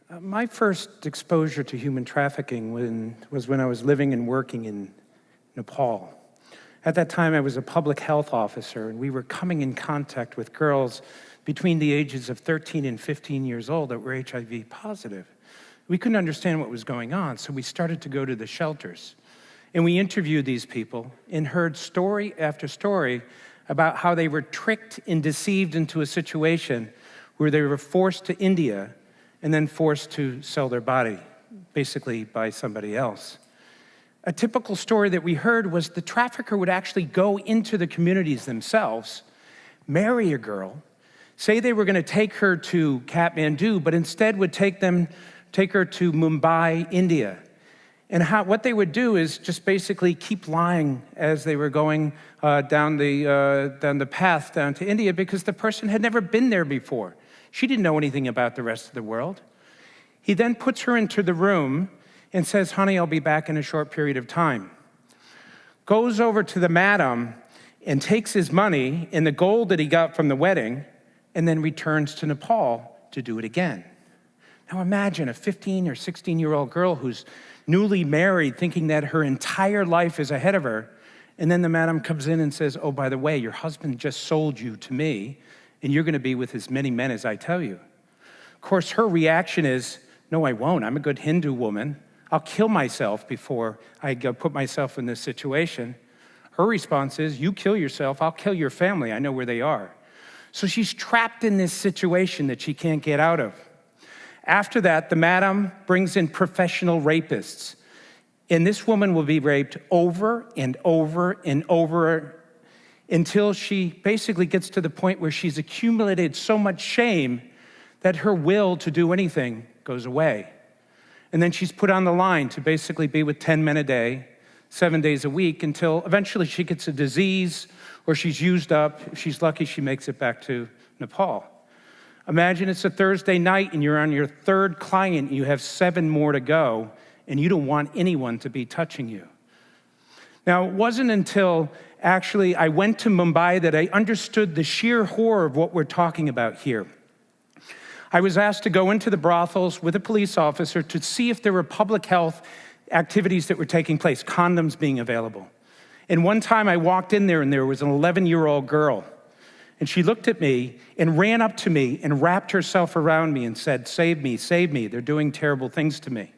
My first exposure to human trafficking was when I was living and working in Nepal. At that time, I was a public health officer, and we were coming in contact with girls between the ages of 13 and 15 years old that were HIV positive. We couldn't understand what was going on, so we started to go to the shelters. And we interviewed these people and heard story after story about how they were tricked and deceived into a situation where they were forced to India and then forced to sell their body, basically by somebody else. A typical story that we heard was the trafficker would actually go into the communities themselves, marry a girl, say they were going to take her to Kathmandu, but instead would take her to Mumbai, India. And what they would do is just basically keep lying as they were going down the path down to India, because the person had never been there before. She didn't know anything about the rest of the world. He then puts her into the room and says, "Honey, I'll be back in a short period of time." Goes over to the madam and takes his money and the gold that he got from the wedding, and then returns to Nepal to do it again. Now imagine a 15 or 16-year-old girl who's newly married, thinking that her entire life is ahead of her, and then the madam comes in and says, "Oh, by the way, your husband just sold you to me, and you're going to be with as many men as I tell you." Of course, her reaction is, "No, I won't. I'm a good Hindu woman. I'll kill myself before I put myself in this situation." Her response is, "You kill yourself, I'll kill your family. I know where they are." So she's trapped in this situation that she can't get out of. After that, the madam brings in professional rapists. And this woman will be raped over and over and over until she basically gets to the point where she's accumulated so much shame that her will to do anything goes away. And then she's put on the line to basically be with 10 men a day, 7 days a week, until eventually she gets a disease or she's used up. If she's lucky, she makes it back to Nepal. Imagine it's a Thursday night and you're on your third client, and you have 7 more to go, and you don't want anyone to be touching you. Now, it wasn't until actually I went to Mumbai that I understood the sheer horror of what we're talking about here. I was asked to go into the brothels with a police officer to see if there were public health activities that were taking place, condoms being available. And one time I walked in there and there was an 11-year-old girl. And she looked at me and ran up to me and wrapped herself around me and said, "Save me, save me. They're doing terrible things to me."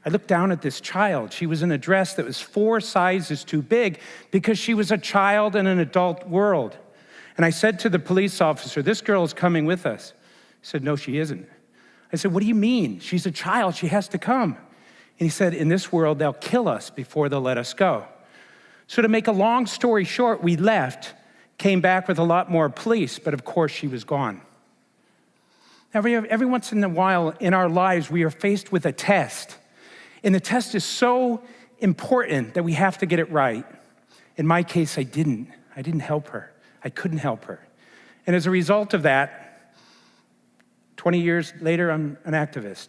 I looked down at this child. She was in a dress that was 4 sizes too big because she was a child in an adult world. And I said to the police officer, "This girl is coming with us." He said, "No, she isn't." I said, "What do you mean? She's a child. She has to come." And he said, "In this world, they'll kill us before they'll let us go." So to make a long story short, we left, came back with a lot more police, but of course she was gone. Now, every once in a while in our lives, we are faced with a test. And the test is so important that we have to get it right. In my case, I didn't help her. I couldn't help her. And as a result of that, 20 years later, I'm an activist.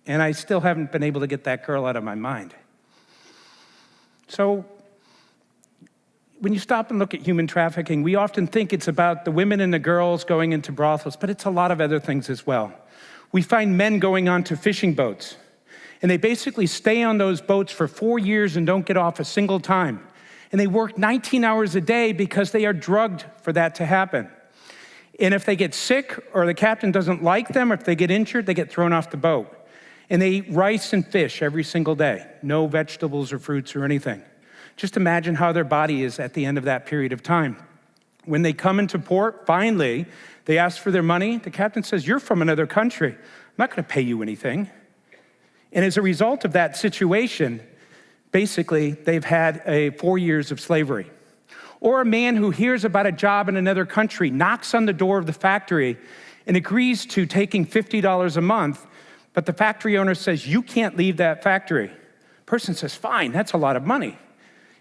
And I still haven't been able to get that girl out of my mind. So when you stop and look at human trafficking, we often think it's about the women and the girls going into brothels, but it's a lot of other things as well. We find men going onto fishing boats, and they basically stay on those boats for 4 years and don't get off a single time. And they work 19 hours a day because they are drugged for that to happen. And if they get sick or the captain doesn't like them, or if they get injured, they get thrown off the boat. And they eat rice and fish every single day, no vegetables or fruits or anything. Just imagine how their body is at the end of that period of time. When they come into port, finally, they ask for their money. The captain says, "You're from another country. I'm not going to pay you anything." And as a result of that situation, basically, they've had 4 years of slavery. Or a man who hears about a job in another country, knocks on the door of the factory and agrees to taking $50 a month, but the factory owner says, "You can't leave that factory." The person says, "Fine, that's a lot of money."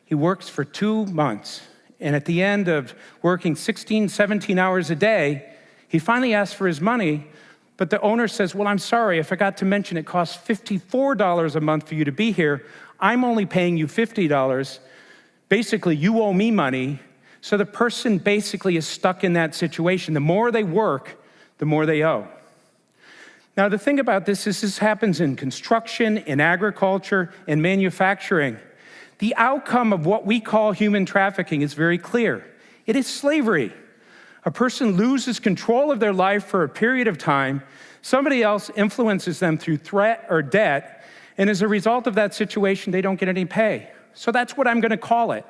He works for 2 months, and at the end of working 16, 17 hours a day, he finally asks for his money, but the owner says, "Well, I'm sorry, I forgot to mention it costs $54 a month for you to be here. I'm only paying you $50. Basically, you owe me money." So the person basically is stuck in that situation. The more they work, the more they owe. Now, the thing about this is this happens in construction, in agriculture, in manufacturing. The outcome of what we call human trafficking is very clear. It is slavery. A person loses control of their life for a period of time. Somebody else influences them through threat or debt, and as a result of that situation, they don't get any pay. So that's what I'm going to call it.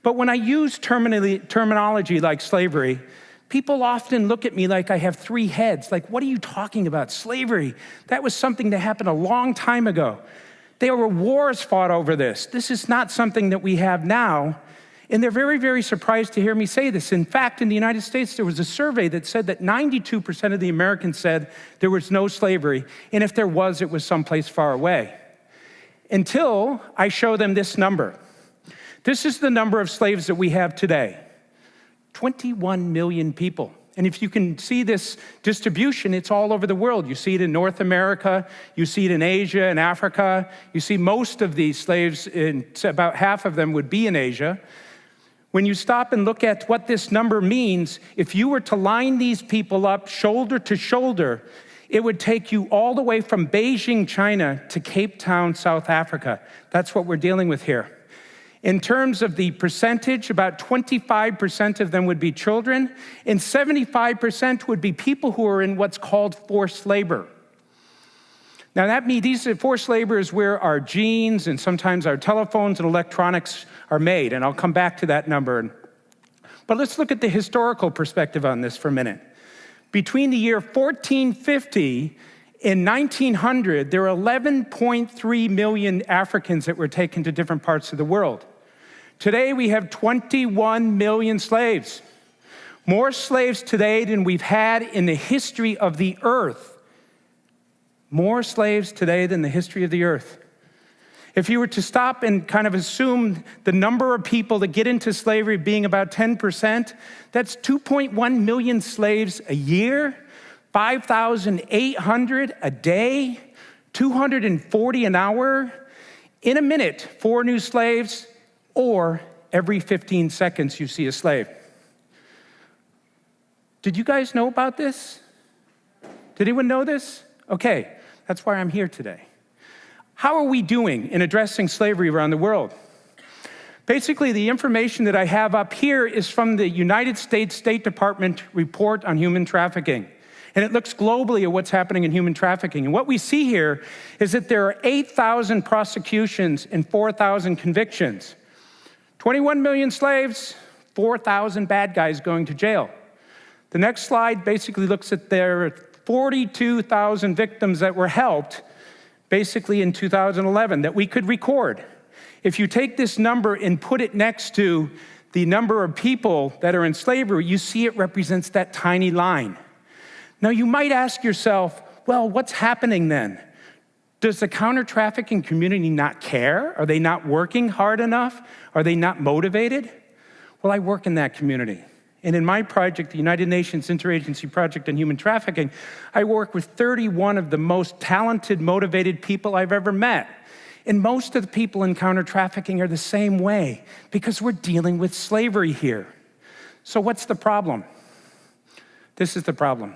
But when I use terminology like slavery, people often look at me like I have three heads. Like, what are you talking about? Slavery. That was something that happened a long time ago. There were wars fought over this. This is not something that we have now. And they're very, very surprised to hear me say this. In fact, in the United States, there was a survey that said that 92% of the Americans said there was no slavery. And if there was, it was someplace far away. Until I show them this number. This is the number of slaves that we have today. 21 million people. And if you can see this distribution, it's all over the world. You see it in North America, you see it in Asia and Africa. You see most of these slaves, about half of them would be in Asia. When you stop and look at what this number means, if you were to line these people up shoulder to shoulder, it would take you all the way from Beijing, China, to Cape Town, South Africa. That's what we're dealing with here. In terms of the percentage, about 25% of them would be children, and 75% would be people who are in what's called forced labor. Now, that means these forced labor is where our genes and sometimes our telephones and electronics are made, and I'll come back to that number. But let's look at the historical perspective on this for a minute. Between the year 1450 and 1900, there were 11.3 million Africans that were taken to different parts of the world. Today, we have 21 million slaves. More slaves today than we've had in the history of the earth. More slaves today than the history of the earth. If you were to stop and kind of assume the number of people that get into slavery being about 10%, that's 2.1 million slaves a year, 5,800 a day, 240 an hour. In a minute, 4 new slaves, or every 15 seconds you see a slave. Did you guys know about this? Did anyone know this? Okay, that's why I'm here today. How are we doing in addressing slavery around the world? Basically, the information that I have up here is from the United States State Department report on human trafficking. And it looks globally at what's happening in human trafficking. And what we see here is that there are 8,000 prosecutions and 4,000 convictions. 21 million slaves, 4,000 bad guys going to jail. The next slide basically looks at their 42,000 victims that were helped basically in 2011 that we could record. If you take this number and put it next to the number of people that are in slavery, you see it represents that tiny line. Now, you might ask yourself, well, what's happening then? Does the counter-trafficking community not care? Are they not working hard enough? Are they not motivated? Well, I work in that community. And in my project, the United Nations Interagency Project on Human Trafficking, I work with 31 of the most talented, motivated people I've ever met. And most of the people in counter-trafficking are the same way because we're dealing with slavery here. So what's the problem? This is the problem.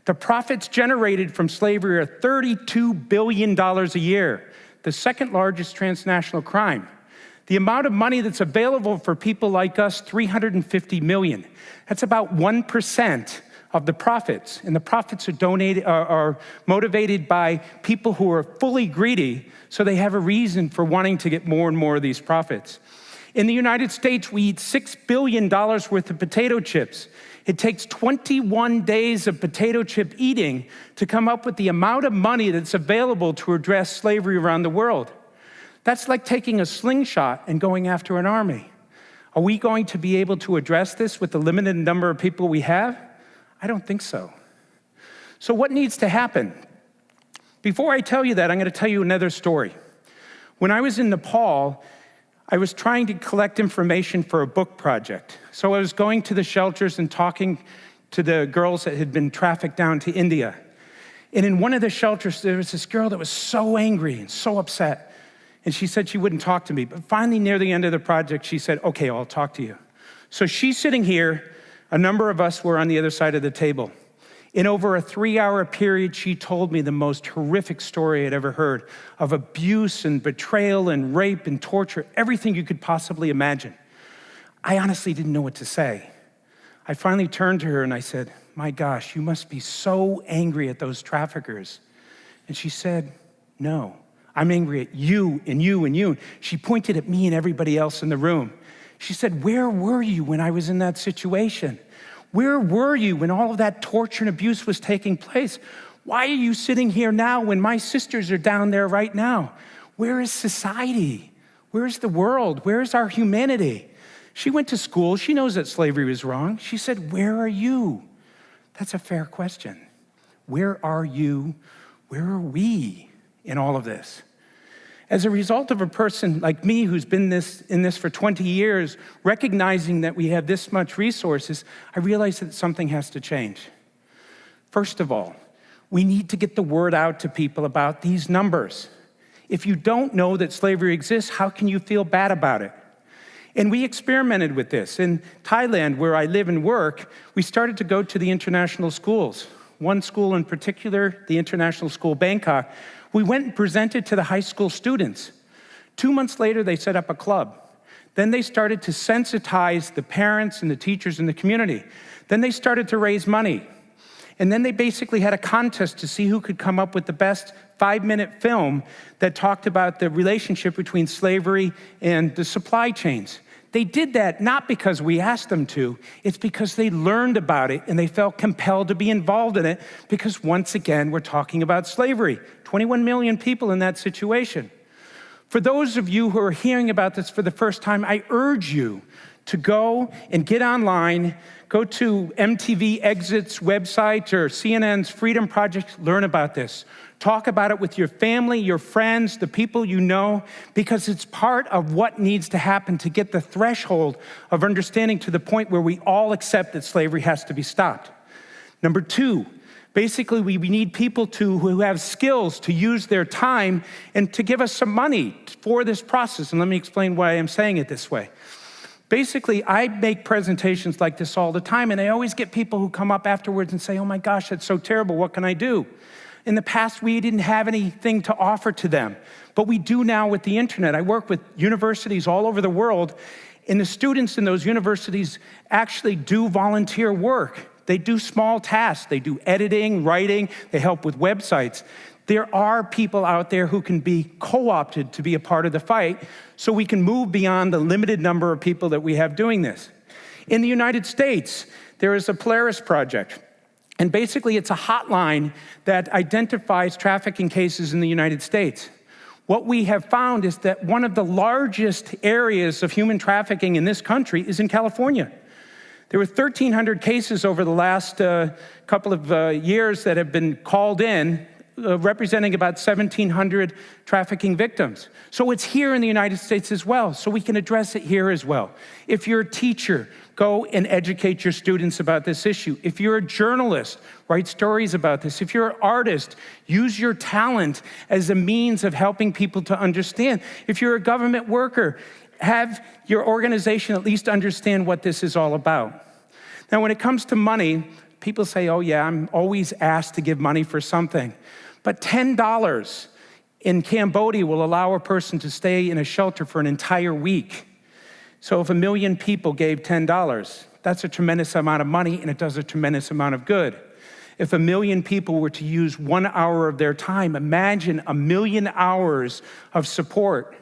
The profits generated from slavery are $32 billion a year, the second largest transnational crime. The amount of money that's available for people like us, $350 million. That's about 1% of the profits. And the profits are motivated by people who are fully greedy, so they have a reason for wanting to get more and more of these profits. In the United States, we eat $6 billion worth of potato chips. It takes 21 days of potato chip eating to come up with the amount of money that's available to address slavery around the world. That's like taking a slingshot and going after an army. Are we going to be able to address this with the limited number of people we have? I don't think so. So what needs to happen? Before I tell you that, I'm going to tell you another story. When I was in Nepal, I was trying to collect information for a book project. So I was going to the shelters and talking to the girls that had been trafficked down to India. And in one of the shelters, there was this girl that was so angry and so upset. And she said she wouldn't talk to me. But finally, near the end of the project, she said, okay, I'll talk to you. So she's sitting here. A number of us were on the other side of the table. In over a 3-hour period, she told me the most horrific story I'd ever heard of abuse and betrayal and rape and torture, everything you could possibly imagine. I honestly didn't know what to say. I finally turned to her and I said, "My gosh, you must be so angry at those traffickers." And she said, "No, I'm angry at you and you and you." She pointed at me and everybody else in the room. She said, "Where were you when I was in that situation? Where were you when all of that torture and abuse was taking place? Why are you sitting here now when my sisters are down there right now? Where is society? Where is the world? Where is our humanity?" She went to school. She knows that slavery was wrong. She said, "Where are you?" That's a fair question. Where are you? Where are we in all of this? As a result of a person like me who's been in this for 20 years, recognizing that we have this much resources, I realized that something has to change. First of all, we need to get the word out to people about these numbers. If you don't know that slavery exists, how can you feel bad about it? And we experimented with this. In Thailand, where I live and work, we started to go to the international schools. One school in particular, the International School Bangkok, we went and presented to the high school students. 2 months later, they set up a club. Then they started to sensitize the parents and the teachers in the community. Then they started to raise money. And then they basically had a contest to see who could come up with the best 5-minute film that talked about the relationship between slavery and the supply chains. They did that not because we asked them to, it's because they learned about it and they felt compelled to be involved in it because once again, we're talking about slavery. 21 million people in that situation. For those of you who are hearing about this for the first time, I urge you to go and get online, go to MTV Exit's website or CNN's Freedom Project, learn about this. Talk about it with your family, your friends, the people you know, because it's part of what needs to happen to get the threshold of understanding to the point where we all accept that slavery has to be stopped. Number 2, basically we need people who have skills to use their time and to give us some money for this process. And let me explain why I'm saying it this way. Basically, I make presentations like this all the time, and I always get people who come up afterwards and say, "Oh my gosh, that's so terrible, what can I do?" In the past, we didn't have anything to offer to them, but we do now with the internet. I work with universities all over the world, and the students in those universities actually do volunteer work. They do small tasks. They do editing, writing. They help with websites. There are people out there who can be co-opted to be a part of the fight, so we can move beyond the limited number of people that we have doing this. In the United States, there is a Polaris Project. And basically, it's a hotline that identifies trafficking cases in the United States. What we have found is that one of the largest areas of human trafficking in this country is in California. There were 1,300 cases over the last couple of years that have been called in, representing about 1,700 trafficking victims. So it's here in the United States as well, so we can address it here as well. If you're a teacher, go and educate your students about this issue. If you're a journalist, write stories about this. If you're an artist, use your talent as a means of helping people to understand. If you're a government worker, have your organization at least understand what this is all about. Now, when it comes to money, people say, "Oh yeah, I'm always asked to give money for something." But $10 in Cambodia will allow a person to stay in a shelter for an entire week. So if 1 million people gave $10, that's a tremendous amount of money, and it does a tremendous amount of good. If 1 million people were to use 1 hour of their time, imagine 1 million hours of support.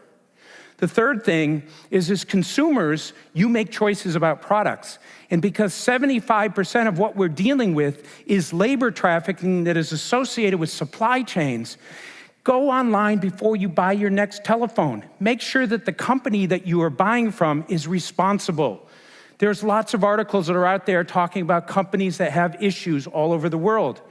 The third thing is, as consumers, you make choices about products. And because 75% of what we're dealing with is labor trafficking that is associated with supply chains, go online before you buy your next telephone. Make sure that the company that you are buying from is responsible. There's lots of articles that are out there talking about companies that have issues all over the world.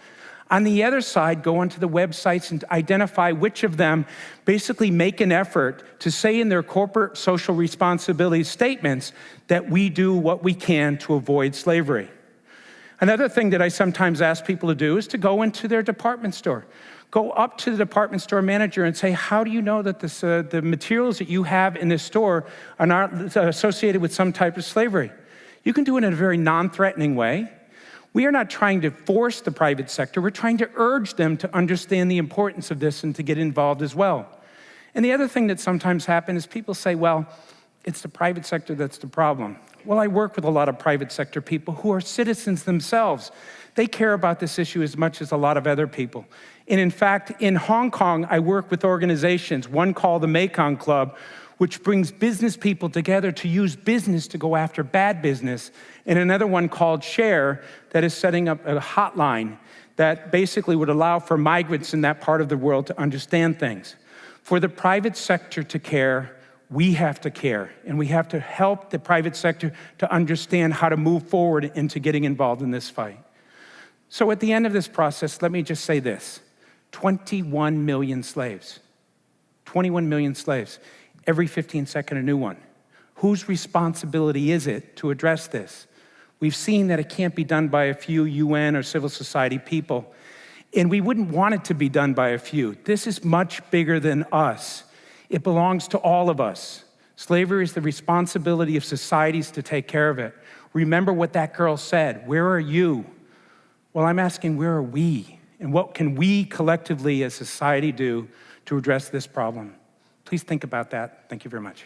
On the other side, go onto the websites and identify which of them basically make an effort to say in their corporate social responsibility statements that we do what we can to avoid slavery. Another thing that I sometimes ask people to do is to go into their department store. Go up to the department store manager and say, "How do you know that the materials that you have in this store are not associated with some type of slavery?" You can do it in a very non-threatening way. We are not trying to force the private sector. We're trying to urge them to understand the importance of this and to get involved as well. And the other thing that sometimes happens is people say, well, it's the private sector that's the problem. Well, I work with a lot of private sector people who are citizens themselves. They care about this issue as much as a lot of other people. And in fact, in Hong Kong, I work with organizations, one called the Mekong Club, which brings business people together to use business to go after bad business, and another one called Share that is setting up a hotline that basically would allow for migrants in that part of the world to understand things. For the private sector to care, we have to care, and we have to help the private sector to understand how to move forward into getting involved in this fight. So at the end of this process, let me just say this. 21 million slaves. 21 million slaves. Every 15 seconds, a new one. Whose responsibility is it to address this? We've seen that it can't be done by a few UN or civil society people, and we wouldn't want it to be done by a few. This is much bigger than us. It belongs to all of us. Slavery is the responsibility of societies to take care of it. Remember what that girl said. Where are you? Well, I'm asking, where are we? And what can we collectively as society do to address this problem? Please think about that. Thank you very much.